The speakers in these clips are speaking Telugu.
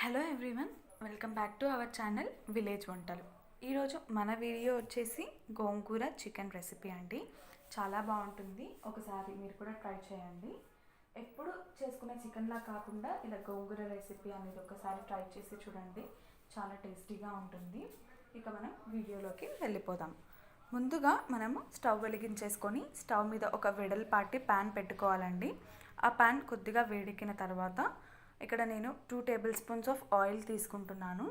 Hello everyone, welcome back to our channel village వంటలు. ఈరోజు మన వీడియో వచ్చేసి గోంగూర చికెన్ రెసిపీ అండి. చాలా బాగుంటుంది, ఒకసారి మీరు కూడా ట్రై చేయండి. ఎప్పుడు చేసుకునే చికెన్లా కాకుండా ఇలా గోంగూర రెసిపీ అనేది ఒకసారి ట్రై చేసి చూడండి, చాలా టేస్టీగా ఉంటుంది. ఇక మనం వీడియోలోకి వెళ్ళిపోదాం. ముందుగా మనము స్టవ్ వెలిగించేసుకొని స్టవ్ మీద ఒక వెడల్పాటి ప్యాన్ పెట్టుకోవాలండి. ఆ ప్యాన్ కొద్దిగా వేడెక్కిన తర్వాత ఇక్కడ నేను 2 టేబుల్ స్పూన్స్ ఆఫ్ ఆయిల్ తీసుకుంటున్నాను.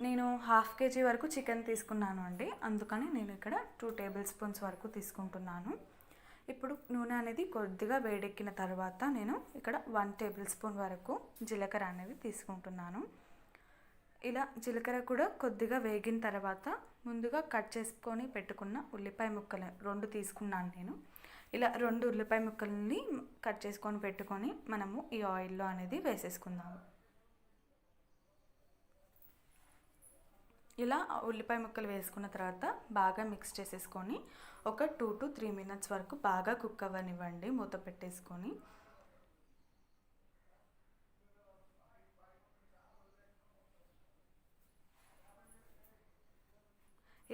నేను 1/2 kg వరకు చికెన్ తీసుకున్నాను అండి, అందుకని నేను ఇక్కడ 2 టేబుల్ స్పూన్స్ వరకు తీసుకుంటున్నాను. ఇప్పుడు నూనె అనేది కొద్దిగా వేడెక్కిన తర్వాత నేను ఇక్కడ 1 టేబుల్ స్పూన్ వరకు జీలకర్ర అనేది తీసుకుంటున్నాను. ఇలా జీలకర్ర కూడా కొద్దిగా వేగిన తర్వాత ముందుగా కట్ చేసుకొని పెట్టుకున్న ఉల్లిపాయ ముక్కలు 2 తీసుకున్నాను నేను. ఇలా 2 ఉల్లిపాయ ముక్కల్ని కట్ చేసుకొని పెట్టుకొని మనము ఈ ఆయిల్లో అనేది వేసేసుకుందాము. ఇలా ఉల్లిపాయ ముక్కలు వేసుకున్న తర్వాత బాగా మిక్స్ చేసేసుకొని ఒక 2 to 3 minutes వరకు బాగా కుక్ అవ్వనివ్వండి మూత పెట్టేసుకొని.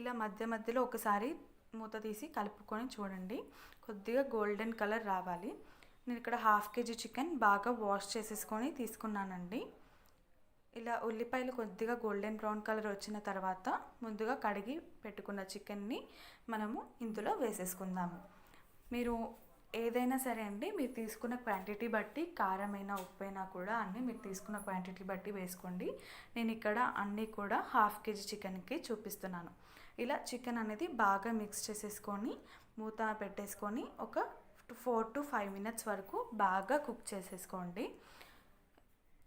ఇలా మధ్య మధ్యలో ఒకసారి మూత తీసి కలుపుకొని చూడండి, కొద్దిగా గోల్డెన్ కలర్ రావాలి. నేను ఇక్కడ 1/2 kg చికెన్ బాగా వాష్ చేసేసుకొని తీసుకున్నానండి. ఇలా ఉల్లిపాయలు కొద్దిగా గోల్డెన్ బ్రౌన్ కలర్ వచ్చిన తర్వాత ముందుగా కడిగి పెట్టుకున్న చికెన్ని మనము ఇందులో వేసేసుకుందాము. మీరు ఏదైనా సరే అండి, మీరు తీసుకున్న క్వాంటిటీ బట్టి కారమైనా ఉప్పైనా కూడా అన్నీ మీరు తీసుకున్న క్వాంటిటీ బట్టి వేసుకోండి. నేను ఇక్కడ అన్నీ కూడా 1/2 kg చికెన్కి చూపిస్తున్నాను. ఇలా చికెన్ అనేది బాగా మిక్స్ చేసేసుకొని మూత పెట్టేసుకొని ఒక 4 to 5 minutes వరకు బాగా కుక్ చేసేసుకోండి.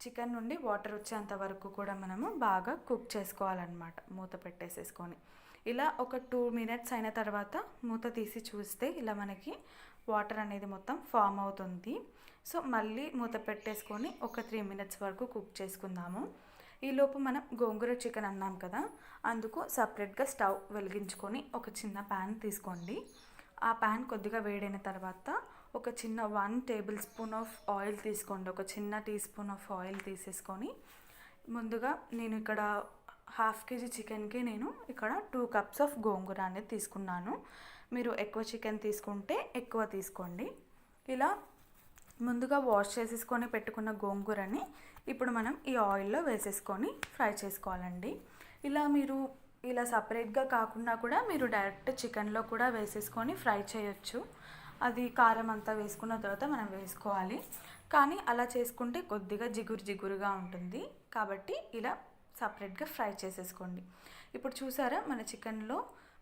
చికెన్ నుండి వాటర్ వచ్చేంత వరకు కూడా మనము బాగా కుక్ చేసుకోవాలన్నమాట మూత పెట్టేసేసుకొని. ఇలా ఒక 2 minutes అయిన తర్వాత మూత తీసి చూస్తే ఇలా మనకి వాటర్ అనేది మొత్తం ఫామ్ అవుతుంది. సో మళ్ళీ మూత పెట్టేసుకొని ఒక 3 minutes వరకు కుక్ చేసుకుందాము. ఈలోపు మనం గోంగూర చికెన్ అన్నాం కదా, అందుకు సపరేట్గా స్టవ్ వెలిగించుకొని ఒక చిన్న ప్యాన్ తీసుకోండి. ఆ ప్యాన్ కొద్దిగా వేడైన తర్వాత ఒక చిన్న 1 టేబుల్ స్పూన్ ఆఫ్ ఆయిల్ తీసుకోండి. ఒక చిన్న టీ స్పూన్ ఆఫ్ ఆయిల్ తీసేసుకొని ముందుగా నేను ఇక్కడ 1/2 kg చికెన్కి నేను ఇక్కడ 2 cups ఆఫ్ గోంగూర అనేది తీసుకున్నాను. మీరు ఎక్కువ చికెన్ తీసుకుంటే ఎక్కువ తీసుకోండి. ఇలా ముందుగా వాష్ చేసేసుకొని పెట్టుకున్న గోంగూరని ఇప్పుడు మనం ఈ ఆయిల్లో వేసేసుకొని ఫ్రై చేసుకోవాలండి. ఇలా మీరు ఇలా సపరేట్గా కాకుండా కూడా మీరు డైరెక్ట్ చికెన్లో కూడా వేసేసుకొని ఫ్రై చేయొచ్చు. అది కారం అంతా వేసుకున్న తర్వాత మనం వేసుకోవాలి, కానీ అలా చేసుకుంటే కొద్దిగా జిగురుగా ఉంటుంది. కాబట్టి ఇలా సపరేట్గా ఫ్రై చేసేసుకోండి. ఇప్పుడు చూసారా మన చికెన్లో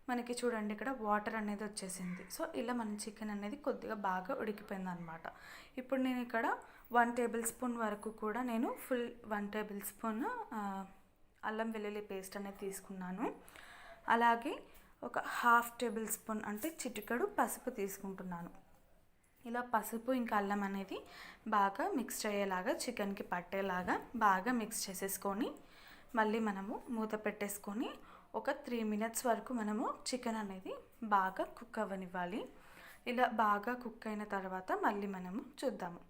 మనకి చూడండి ఇక్కడ వాటర్ అనేది వచ్చేసింది. సో ఇలా మన చికెన్ అనేది కొద్దిగా బాగా ఉడికిపోయింది అనమాట. ఇప్పుడు నేను ఇక్కడ 1 టేబుల్ స్పూన్ వరకు కూడా నేను ఫుల్ 1 టేబుల్ స్పూన్ అల్లం వెల్లుల్లి పేస్ట్ అనేది తీసుకున్నాను. అలాగే ఒక 1/2 టేబుల్ స్పూన్ అంటే చిటికెడు పసుపు తీసుకుంటున్నాను. ఇలా పసుపు ఇంకా అల్లం అనేది బాగా మిక్స్ అయ్యేలాగా చికెన్కి పట్టేలాగా బాగా మిక్స్ చేసేసుకొని మళ్ళీ మనము మూత పెట్టేసుకొని ఒక 3 minutes వరకు మనము చికెన్ అనేది బాగా కుక్ అవ్వనివ్వాలి. ఇలా బాగా కుక్ అయిన తర్వాత మళ్ళీ మనము చూద్దాము.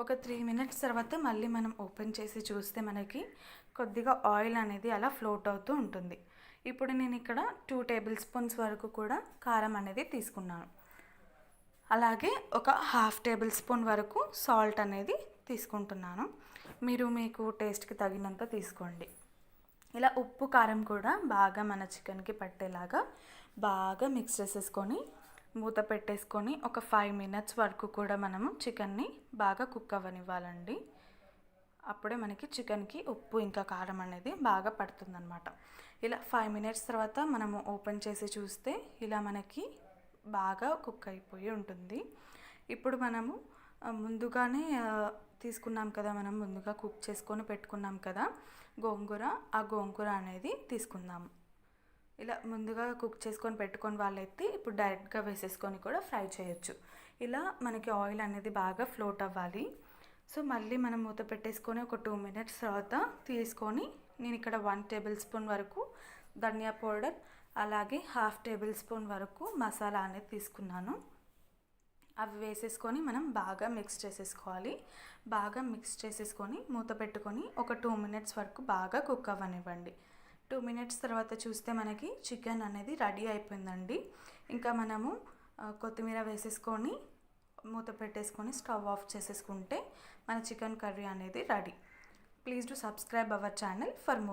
ఒక 3 minutes తర్వాత మళ్ళీ మనం ఓపెన్ చేసి చూస్తే మనకి కొద్దిగా ఆయిల్ అనేది అలా ఫ్లోట్ అవుతూ ఉంటుంది. ఇప్పుడు నేను ఇక్కడ 2 టేబుల్ స్పూన్స్ వరకు కూడా కారం అనేది తీసుకున్నాను. అలాగే ఒక 1/2 టేబుల్ స్పూన్ వరకు సాల్ట్ అనేది తీసుకుంటున్నాను. మీరు మీకు టేస్ట్కి తగినంత తీసుకోండి. ఇలా ఉప్పు కారం కూడా బాగా మన చికెన్కి పట్టేలాగా బాగా మిక్స్ చేసేసుకొని మూత పెట్టేసుకొని ఒక 5 minutes వరకు కూడా మనము చికెన్ని బాగా కుక్ అవ్వనివ్వాలండి. అప్పుడే మనకి చికెన్కి ఉప్పు ఇంకా కారం అనేది బాగా పడుతుందన్నమాట. ఇలా 5 minutes తర్వాత మనము ఓపెన్ చేసి చూస్తే ఇలా మనకి బాగా కుక్ అయిపోయి ఉంటుంది. ఇప్పుడు మనము ముందుగానే తీసుకున్నాం కదా, మనం ముందుగా కుక్ చేసుకొని పెట్టుకున్నాం కదా గోంగూర, ఆ గోంగూర అనేది తీసుకుందాము. ఇలా ముందుగా కుక్ చేసుకొని పెట్టుకొని వాళ్ళైతే ఇప్పుడు డైరెక్ట్గా వేసేసుకొని కూడా ఫ్రై చేయొచ్చు. ఇలా మనకి ఆయిల్ అనేది బాగా ఫ్లోట్ అవ్వాలి. సో మళ్ళీ మనం మూత పెట్టేసుకొని ఒక 2 minutes తర్వాత తీసుకొని నేను ఇక్కడ 1 టేబుల్ స్పూన్ వరకు ధనియా పౌడర్ అలాగే 1/2 టేబుల్ స్పూన్ వరకు మసాలా అనేది తీసుకున్నాను. అవి వేసేసుకొని మనం బాగా మిక్స్ చేసేసుకోవాలి. బాగా మిక్స్ చేసేసుకొని మూత పెట్టుకొని ఒక 2 మినిట్స్ వరకు బాగా కుక్ అవ్వనివ్వండి. 2 మినిట్స్ తర్వాత చూస్తే మనకి చికెన్ అనేది రెడీ అయిపోయిందండి. ఇంకా మనము కొత్తిమీర వేసేసుకొని మూత పెట్టేసుకొని స్టవ్ ఆఫ్ చేసేసుకుంటే మన చికెన్ కర్రీ అనేది ready. Please do subscribe our channel for more.